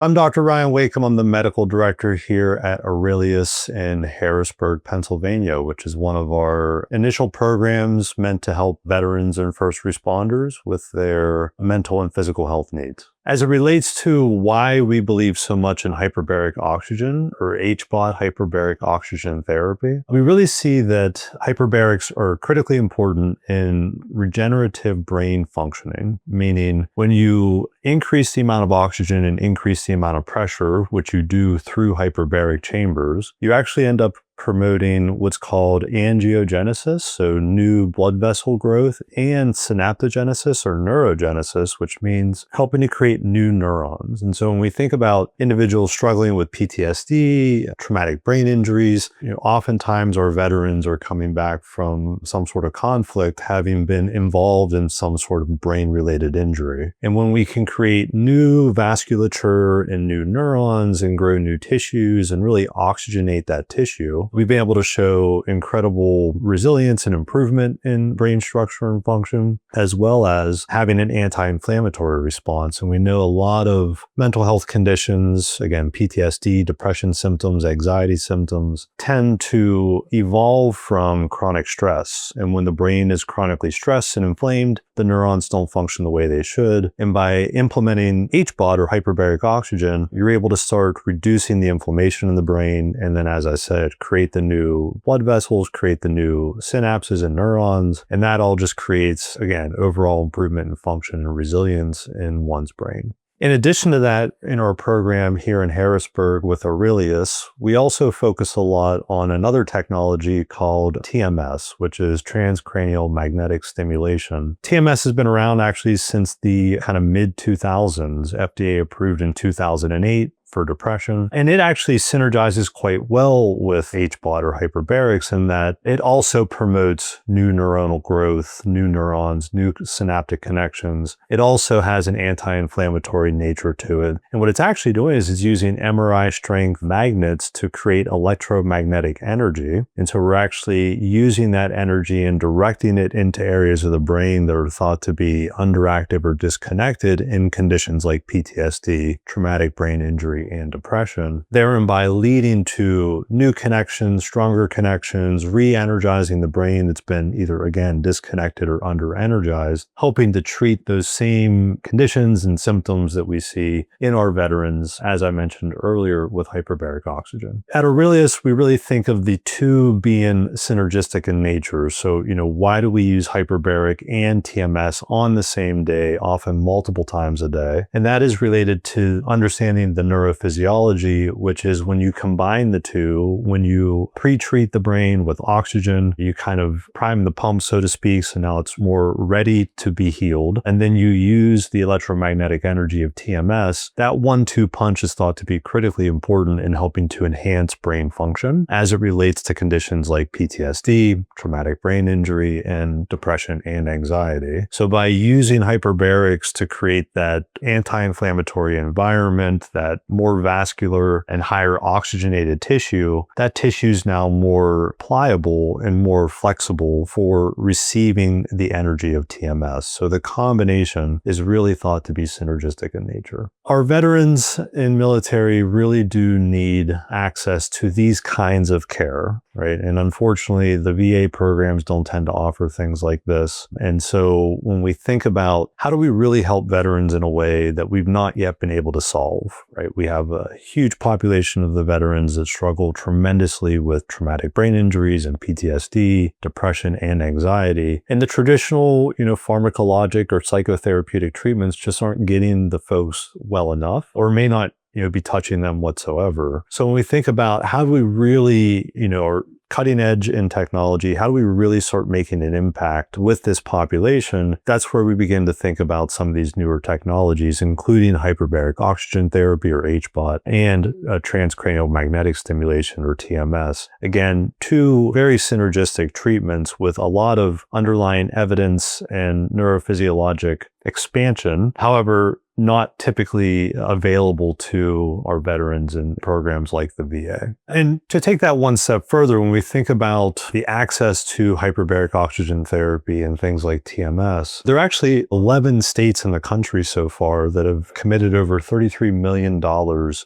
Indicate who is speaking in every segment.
Speaker 1: I'm Dr. Ryan Wakim. I'm the medical director here at Aurelius in Harrisburg, Pennsylvania, which is one of our initial programs meant to help veterans and first responders with their mental and physical health needs. As it relates to why we believe so much in hyperbaric oxygen or HBOT, hyperbaric oxygen therapy, we really see that hyperbarics are critically important in regenerative brain functioning, meaning when you increase the amount of oxygen and increase the amount of pressure, which you do through hyperbaric chambers, you actually end up promoting what's called angiogenesis, so new blood vessel growth, and synaptogenesis or neurogenesis, which means helping to create new neurons. And so when we think about individuals struggling with PTSD, traumatic brain injuries, oftentimes our veterans are coming back from some sort of conflict, having been involved in some sort of brain-related injury. And when we can create new vasculature and new neurons and grow new tissues and really oxygenate that tissue, we've been able to show incredible resilience and improvement in brain structure and function, as well as having an anti-inflammatory response. And we know a lot of mental health conditions, again, PTSD, depression symptoms, anxiety symptoms, tend to evolve from chronic stress. And when the brain is chronically stressed and inflamed, the neurons don't function the way they should. And by implementing HBOT or hyperbaric oxygen, you're able to start reducing the inflammation in the brain. And then, as I said, create the new blood vessels, create the new synapses and neurons. And that all just creates, again, overall improvement in function and resilience in one's brain. In addition to that, in our program here in Harrisburg with Aurelius, we also focus a lot on another technology called TMS, which is Transcranial Magnetic Stimulation. TMS has been around actually since the kind of mid-2000s, FDA approved in 2008. For depression. And it actually synergizes quite well with HBOT or hyperbarics in that it also promotes new neuronal growth, new neurons, new synaptic connections. It also has an anti-inflammatory nature to it. And what it's actually doing is it's using MRI strength magnets to create electromagnetic energy. And so we're actually using that energy and directing it into areas of the brain that are thought to be underactive or disconnected in conditions like PTSD, traumatic brain injury, and depression, thereby leading to new connections, stronger connections, re-energizing the brain that's been either, again, disconnected or under-energized, helping to treat those same conditions and symptoms that we see in our veterans, as I mentioned earlier, with hyperbaric oxygen. At Aurelius, we really think of the two being synergistic in nature. So, why do we use hyperbaric and TMS on the same day, often multiple times a day? And that is related to understanding the neurophysiology, which is when you combine the two, when you pre-treat the brain with oxygen, you kind of prime the pump, so to speak, so now it's more ready to be healed. And then you use the electromagnetic energy of TMS. That 1-2 punch is thought to be critically important in helping to enhance brain function as it relates to conditions like PTSD, traumatic brain injury, and depression and anxiety. So by using hyperbarics to create that anti-inflammatory environment, that more vascular and higher oxygenated tissue, that tissue is now more pliable and more flexible for receiving the energy of TMS. So the combination is really thought to be synergistic in nature. Our veterans in military really do need access to these kinds of care, right? And unfortunately, the VA programs don't tend to offer things like this. And so when we think about how do we really help veterans in a way that we've not yet been able to solve, right? We have a huge population of the veterans that struggle tremendously with traumatic brain injuries and PTSD, depression, and anxiety. And the traditional, pharmacologic or psychotherapeutic treatments just aren't getting the folks well enough, or may not be touching them whatsoever. So when we think about how do we really, or cutting edge in technology, how do we really start making an impact with this population? That's where we begin to think about some of these newer technologies, including hyperbaric oxygen therapy or HBOT and transcranial magnetic stimulation or TMS. Again, two very synergistic treatments with a lot of underlying evidence and neurophysiologic expansion. However, not typically available to our veterans in programs like the VA. And to take that one step further, when we think about the access to hyperbaric oxygen therapy and things like TMS, there are actually 11 states in the country so far that have committed over $33 million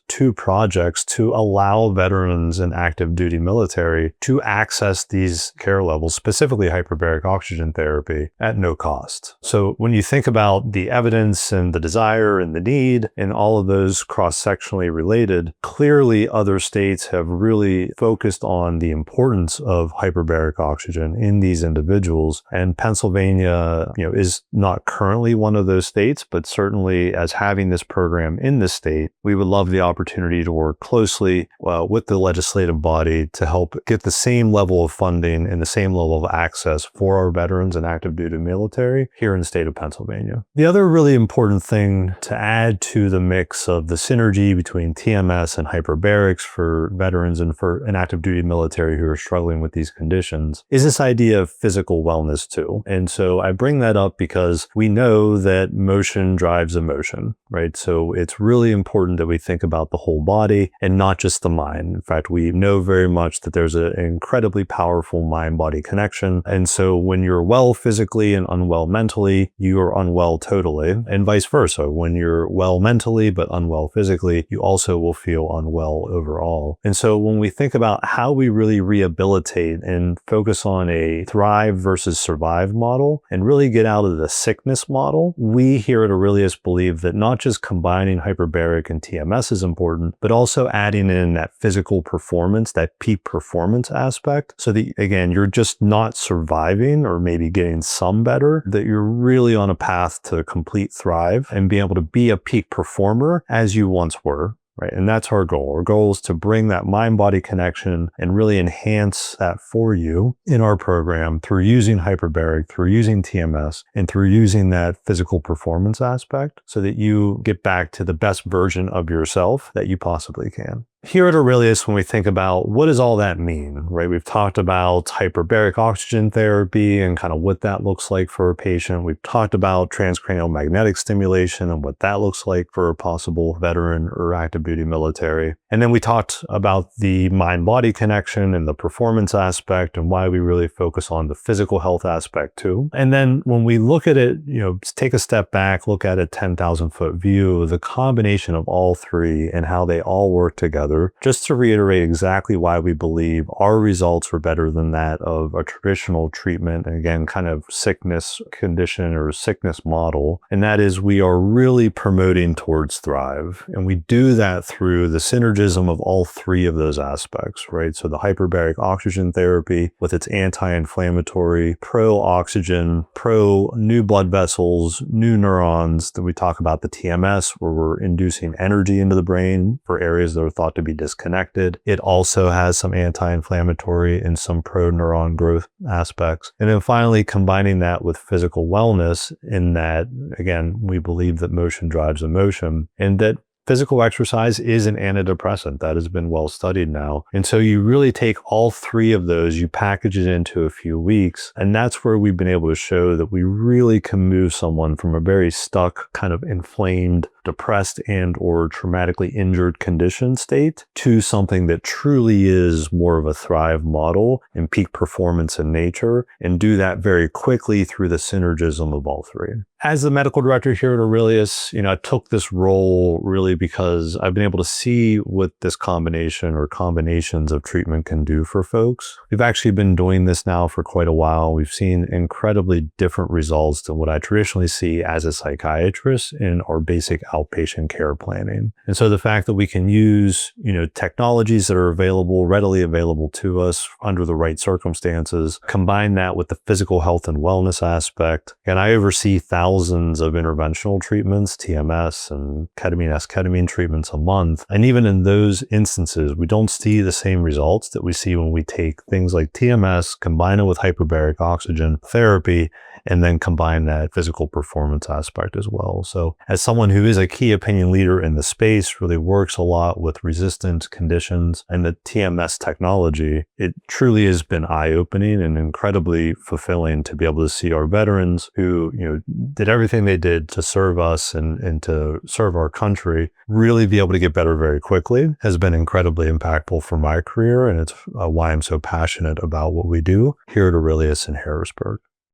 Speaker 1: to projects to allow veterans and active duty military to access these care levels, specifically hyperbaric oxygen therapy, at no cost. So when you think about the evidence and the desire and the need and all of those cross-sectionally related, clearly other states have really focused on the importance of hyperbaric oxygen in these individuals. And Pennsylvania, is not currently one of those states, but certainly as having this program in the state, we would love the opportunity to work closely with the legislative body to help get the same level of funding and the same level of access for our veterans and active duty military here in the state of Pennsylvania. The other really important thing to add to the mix of the synergy between TMS and hyperbarics for veterans and for an active duty military who are struggling with these conditions is this idea of physical wellness too. And so I bring that up because we know that motion drives emotion, right? So it's really important that we think about the whole body and not just the mind. In fact, we know very much that there's an incredibly powerful mind-body connection. And so when you're well physically and unwell mentally, you are unwell totally, and vice versa. When you're well mentally but unwell physically, you also will feel unwell overall. And so when we think about how we really rehabilitate and focus on a thrive versus survive model and really get out of the sickness model, we here at Aurelius believe that not just combining hyperbaric and TMS is important, but also adding in that physical performance, that peak performance aspect, so that, again, you're just not surviving or maybe getting some better, that you're really on a path to complete thrive and be able to be a peak performer as you once were. Right. And that's our goal. Our goal is to bring that mind-body connection and really enhance that for you in our program through using hyperbaric, through using TMS, and through using that physical performance aspect so that you get back to the best version of yourself that you possibly can. Here at Aurelius, when we think about what does all that mean, right? We've talked about hyperbaric oxygen therapy and kind of what that looks like for a patient. We've talked about transcranial magnetic stimulation and what that looks like for a possible veteran or active duty military. And then we talked about the mind-body connection and the performance aspect and why we really focus on the physical health aspect too. And then when we look at it, take a step back, look at a 10,000-foot view, the combination of all three and how they all work together. Just to reiterate exactly why we believe our results are better than that of a traditional treatment, and again, kind of sickness condition or sickness model. And that is we are really promoting towards thrive. And we do that through the synergism of all three of those aspects, right? So the hyperbaric oxygen therapy with its anti-inflammatory, pro-oxygen, pro-new blood vessels, new neurons. Then we talk about the TMS where we're inducing energy into the brain for areas that are thought to be disconnected. It also has some anti-inflammatory and some pro-neuron growth aspects. And then finally, combining that with physical wellness in that, again, we believe that motion drives emotion and that physical exercise is an antidepressant. That has been well studied now. And so you really take all three of those, you package it into a few weeks, and that's where we've been able to show that we really can move someone from a very stuck, kind of inflamed, depressed and or traumatically injured condition state to something that truly is more of a thrive model and peak performance in nature, and do that very quickly through the synergism of all three. As the medical director here at Aurelius, I took this role really because I've been able to see what this combination or combinations of treatment can do for folks. We've actually been doing this now for quite a while. We've seen incredibly different results than what I traditionally see as a psychiatrist in our basic outpatient care planning. And so the fact that we can use, technologies that are readily available to us under the right circumstances, combine that with the physical health and wellness aspect. And I oversee thousands of interventional treatments, TMS and ketamine, esketamine treatments a month. And even in those instances, we don't see the same results that we see when we take things like TMS, combine it with hyperbaric oxygen therapy, and then combine that physical performance aspect as well. So as someone who is a key opinion leader in the space, really works a lot with resistant conditions and the TMS technology, it truly has been eye-opening and incredibly fulfilling to be able to see our veterans who, did everything they did to serve us and to serve our country, really be able to get better very quickly has been incredibly impactful for my career. And it's why I'm so passionate about what we do here at Aurelius in Harrisburg.